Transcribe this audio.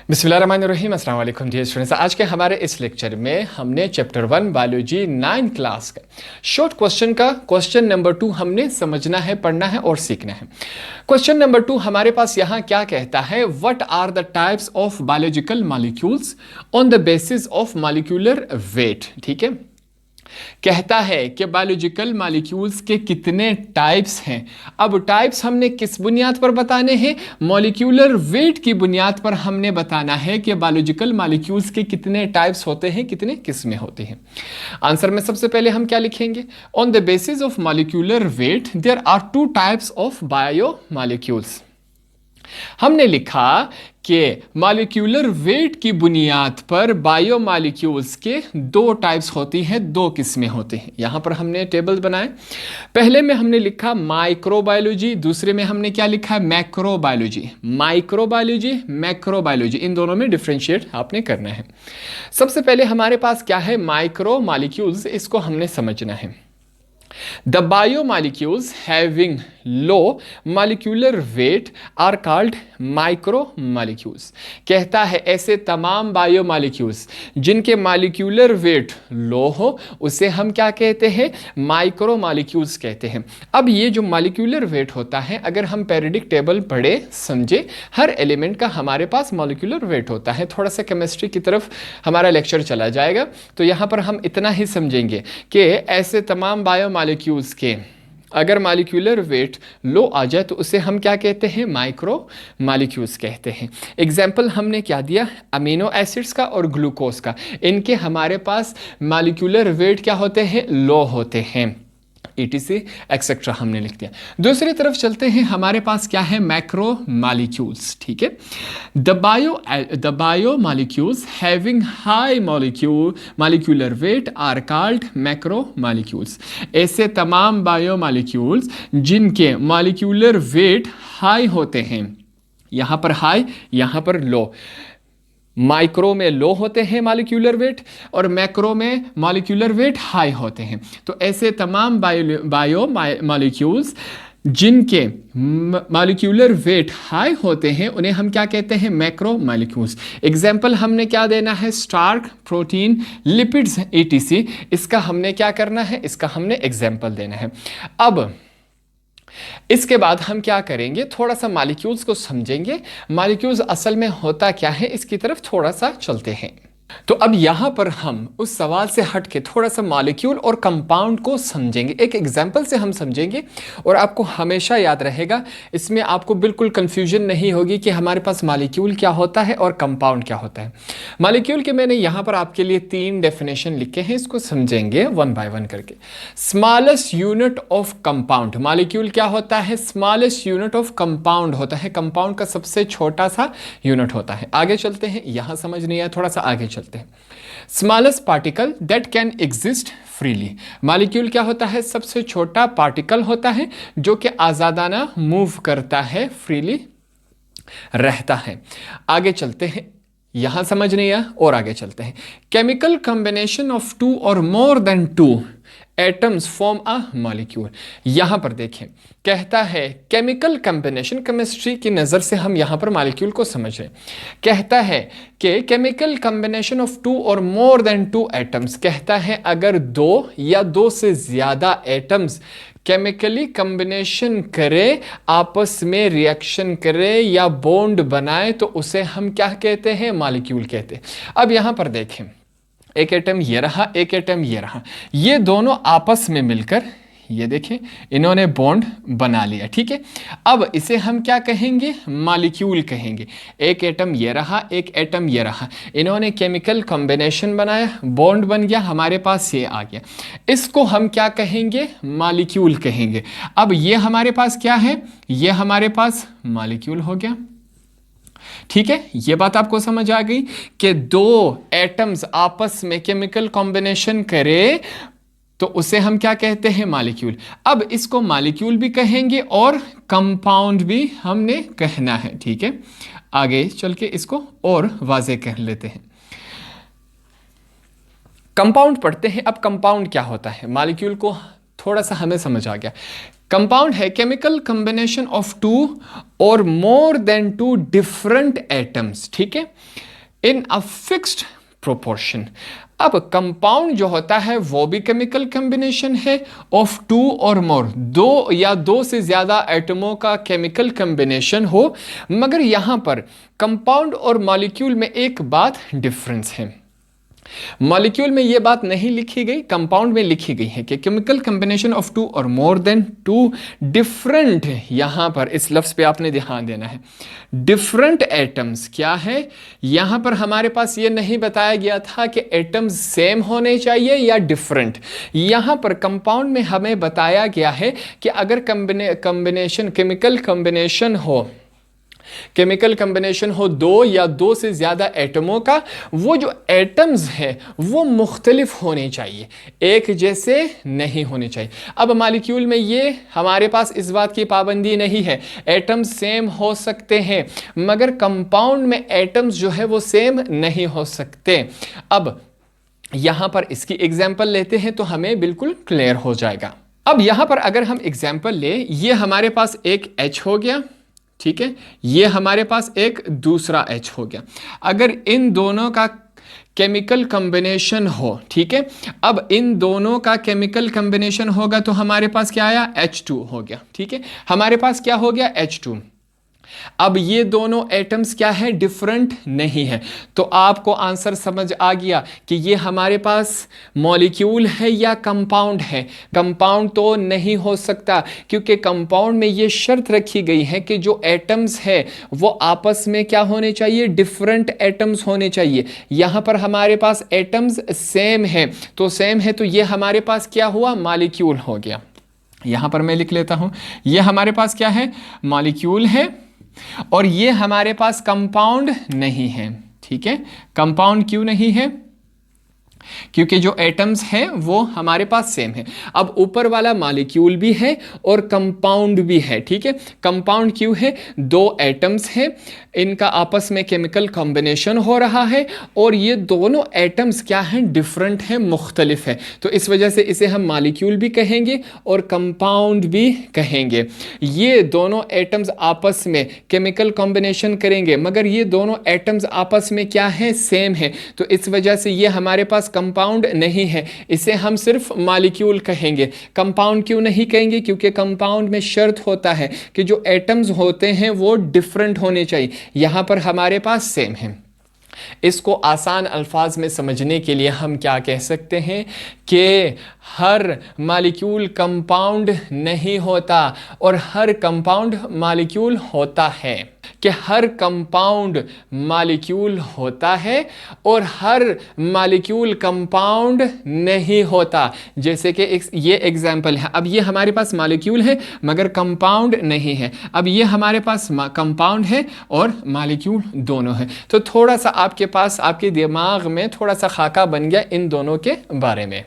बिस्मिल्लाहिर्रहमानिर्रहीम, अस्सलाम वालेकुम डियर स्टूडेंट्स। आज के हमारे इस लेक्चर में हमने चैप्टर 1 बायोलॉजी 9 क्लास का शॉर्ट क्वेश्चन का क्वेश्चन नंबर 2 हमने समझना है, पढ़ना है और सीखना है। क्वेश्चन नंबर 2 हमारे पास यहाँ क्या कहता है, what are the types of biological molecules on the basis of molecular weight. ठीक है, कहता है कि बायोलॉजिकल मॉलिक्यूल्स के कितने टाइप्स हैं। अब टाइप्स हमने किस बुनियाद पर बताने हैं? मॉलिक्यूलर वेट की बुनियाद पर हमने बताना है कि बायोलॉजिकल मॉलिक्यूल्स के कितने टाइप्स होते हैं, कितने किस्में होती हैं। आंसर में सबसे पहले हम क्या लिखेंगे? On the basis of molecular weight there are 2 types of bio molecules. हमने लिखा कि मॉलिक्यूलर वेट की बुनियाद पर बायो मॉलिक्यूल्स के 2 टाइप्स होती हैं, 2 किस्में होती हैं। यहां पर हमने टेबल बनाए। पहले में हमने लिखा माइक्रोबायोलॉजी, दूसरे में हमने क्या लिखा है? मैक्रोबायोलॉजी। माइक्रोबायोलॉजी, मैक्रोबायोलॉजी, इन दोनों में डिफरेंशिएट आपने करना है। सबसे पहले हमारे पास क्या है? माइक्रो मॉलिक्यूल्स, इसको हमने समझना है। The biomolecules having low molecular weight are called micromolecules। कहता है ऐसे तमाम बायोमॉलिक्यूल्स जिनके मॉलिक्यूलर वेट लो हो उसे हम क्या कहते हैं? माइक्रोमॉलिक्यूल्स कहते हैं। अब ये जो मॉलिक्यूलर वेट होता है, अगर हम पेरियोडिक टेबल पढ़े समझे, हर एलिमेंट का हमारे पास मॉलिक्यूलर वेट होता है। थोड़ा सा केमिस्ट्री की तरफ हमारा लेक्चर चला जाएगा, तो यहाँ पर हम इतना ही समझेंगे कि ऐसे तमाम बायोमॉलिक्यूल्स के अगर मॉलिक्यूलर वेट लो आ जाए तो उसे हम क्या कहते हैं? माइक्रो मॉलिक्यूल्स कहते हैं। एग्जाम्पल हमने क्या दिया? अमीनो एसिड्स का और ग्लूकोज का। इनके हमारे पास मॉलिक्यूलर वेट क्या होते हैं? लो होते हैं। ETC एक्सेट्रा हमने लिख दिया। दूसरी तरफ चलते हैं, हमारे पास क्या है? Macro molecules. ठीक है, the bio molecules having high molecular weight are called macro molecules. ऐसे तमाम बायो मॉलिक्यूल्स जिनके मॉलिक्यूलर वेट हाई होते हैं, यहां पर हाई, यहां पर लो। माइक्रो में लो होते हैं मॉलिक्यूलर वेट और मैक्रो में मॉलिक्यूलर वेट हाई होते हैं। तो ऐसे तमाम बायो मॉलिक्यूल्स जिनके मॉलिक्यूलर वेट हाई होते हैं उन्हें हम क्या कहते हैं? Macro molecules. एग्जाम्पल हमने क्या देना है? Starch, protein, lipids, ETC। इसका हमने क्या करना है? इसका हमने एग्जाम्पल देना है। अब इसके बाद हम क्या करेंगे? थोड़ा सा मॉलिक्यूल्स को समझेंगे। मॉलिक्यूल्स असल में होता क्या है, इसकी तरफ थोड़ा सा चलते हैं। तो अब यहां पर हम उस सवाल से हट के थोड़ा सा मॉलिक्यूल और कंपाउंड को समझेंगे। एक एग्जांपल से हम समझेंगे और आपको हमेशा याद रहेगा, इसमें आपको बिल्कुल कंफ्यूजन नहीं होगी कि हमारे पास मॉलिक्यूल क्या होता है और कंपाउंड क्या होता है। मॉलिक्यूल के मैंने यहां पर आपके लिए 3 डेफिनेशन लिखे हैं, इसको समझेंगे 1 बाय 1 करके। Smallest unit of compound, molecule क्या होता है? स्मॉलेस्ट यूनिट ऑफ कंपाउंड होता है, कंपाउंड का सबसे छोटा सा यूनिट होता है। आगे चलते हैं, यहां समझ नहीं आया, थोड़ा सा आगे चलते हैं। Smallest particle that can exist freely. Molecule क्या होता है? सबसे छोटा पार्टिकल होता है जो कि आजादाना मूव करता है, फ्रीली रहता है। आगे चलते हैं, यहां समझ नहीं आया और आगे चलते हैं। केमिकल कॉम्बिनेशन ऑफ 2 और more then 2 atoms form a molecule. यहां पर देखें, कहता है केमिकल कॉम्बिनेशन, केमिस्ट्री की नज़र से हम यहां पर मॉलिक्यूल को समझ रहे हैं। कहता है कि केमिकल कॉम्बिनेशन ऑफ 2 और मोर देन 2 एटम्स, कहता है अगर 2 या 2 से ज़्यादा एटम्स केमिकली कॉम्बिनेशन करे, आपस में रिएक्शन करे या बॉन्ड बनाए, तो उसे हम क्या कहते हैं? मॉलिक्यूल कहते हैं। अब यहां पर देखें, एक एटम ये रहा, एक एटम ये रहा, ये दोनों आपस में मिलकर, ये देखें, इन्होंने बॉन्ड बना लिया। ठीक है, अब इसे हम क्या कहेंगे? मॉलिक्यूल कहेंगे। एक एटम ये रहा, एक एटम ये रहा, इन्होंने केमिकल कॉम्बिनेशन बनाया, बॉन्ड बन गया, हमारे पास ये आ गया, इसको हम क्या कहेंगे? मॉलिक्यूल कहेंगे। अब ये हमारे पास क्या है? ये हमारे पास मॉलिक्यूल हो गया। ठीक है, ये बात आपको समझ आ गई कि 2 एटम्स आपस में केमिकल कॉम्बिनेशन करे तो उसे हम क्या कहते हैं? मॉलिक्यूल। अब इसको मॉलिक्यूल भी कहेंगे और कंपाउंड भी हमने कहना है। ठीक है, आगे चल के इसको और वाज़ेह कर लेते हैं। कंपाउंड पढ़ते हैं। अब कंपाउंड क्या होता है? मॉलिक्यूल को थोड़ा सा हमें समझ आ गया। कंपाउंड है chemical combination of two or more than two different atoms, ठीक है, इन अ फिक्स्ड प्रोपोर्शन। अब कंपाउंड जो होता है वो भी केमिकल कॉम्बिनेशन है ऑफ टू और मोर, दो या दो से ज्यादा एटमों का केमिकल कॉम्बिनेशन हो, मगर यहां पर कंपाउंड और मॉलिक्यूल में एक बात डिफरेंस है। मॉलिक्यूल में यह बात नहीं लिखी गई, कंपाउंड में लिखी गई है कि chemical combination of two or more than two different, यहां पर इस लफ्ज पे आपने ध्यान देना है। डिफरेंट एटम्स क्या है, यहां पर हमारे पास यह नहीं बताया गया था कि एटम्स सेम होने चाहिए या डिफरेंट। यहां पर कंपाउंड में हमें बताया गया है कि अगर कॉम्बिनेशन केमिकल कॉम्बिनेशन हो दो या दो से ज्यादा एटमों का, वो जो एटम्स है वो मुख्तलिफ होने चाहिए, एक जैसे नहीं होने चाहिए। अब मॉलिक्यूल में ये हमारे पास इस बात की पाबंदी नहीं है, एटम्स सेम हो सकते हैं, मगर कंपाउंड में एटम्स जो है वो सेम नहीं हो सकते। अब यहां पर इसकी एग्जाम्पल लेते हैं तो हमें बिल्कुल क्लियर हो जाएगा। अब यहां पर अगर हम एग्जाम्पल ले, ये हमारे पास एक H हो गया, ठीक है, ये हमारे पास एक दूसरा H हो गया। अगर इन दोनों का केमिकल कॉम्बिनेशन हो, ठीक है, अब इन दोनों का केमिकल कॉम्बिनेशन होगा तो हमारे पास क्या आया, H2 हो गया, ठीक है, हमारे पास क्या हो गया, H2। अब ये दोनों एटम्स क्या है, डिफरेंट नहीं है, तो आपको आंसर समझ आ गया कि ये हमारे पास मॉलिक्यूल है या कंपाउंड है। कंपाउंड तो नहीं हो सकता, क्योंकि कंपाउंड में ये शर्त रखी गई है कि जो एटम्स है वो आपस में क्या होने चाहिए, डिफरेंट एटम्स होने चाहिए। यहां पर हमारे पास एटम्स सेम है, तो सेम है तो ये हमारे पास क्या हुआ, मॉलिक्यूल हो गया। यहां पर मैं लिख लेता हूं, ये हमारे पास क्या है, मॉलिक्यूल है, और ये हमारे पास कंपाउंड नहीं है, ठीक है। कंपाउंड क्यों नहीं है, क्योंकि जो एटम्स हैं वो हमारे पास सेम है। अब ऊपर वाला मॉलिक्यूल भी है और कंपाउंड भी है, ठीक है। कंपाउंड क्यों है, दो एटम्स हैं, इनका आपस में केमिकल कॉम्बिनेशन हो रहा है, और ये दोनों एटम्स क्या हैं, डिफरेंट हैं, मुख्तलिफ है, तो इस वजह से इसे हम मॉलिक्यूल भी कहेंगे और कंपाउंड भी कहेंगे। ये दोनों एटम्स आपस में केमिकल कॉम्बिनेशन करेंगे, मगर ये दोनों एटम्स आपस में क्या है, सेम है, तो इस वजह से ये हमारे पास कंपाउंड नहीं है, इसे हम सिर्फ मॉलिक्यूल कहेंगे। कंपाउंड क्यों नहीं कहेंगे, क्योंकि कंपाउंड में शर्त होता है कि जो एटम्स होते हैं वो डिफरेंट होने चाहिए, यहां पर हमारे पास सेम है। इसको आसान अल्फाज में समझने के लिए हम क्या कह सकते हैं कि हर मॉलिक्यूल कंपाउंड नहीं होता और हर कंपाउंड मॉलिक्यूल होता है, कि हर कंपाउंड मॉलिक्यूल होता है और हर मॉलिक्यूल कंपाउंड नहीं होता। जैसे कि ये एग्जाम्पल है, अब ये हमारे पास मॉलिक्यूल है मगर कंपाउंड नहीं है, अब ये हमारे पास कंपाउंड है और मॉलिक्यूल दोनों है। तो थोड़ा सा आपके पास, आपके दिमाग में थोड़ा सा खाका बन गया इन दोनों के बारे में।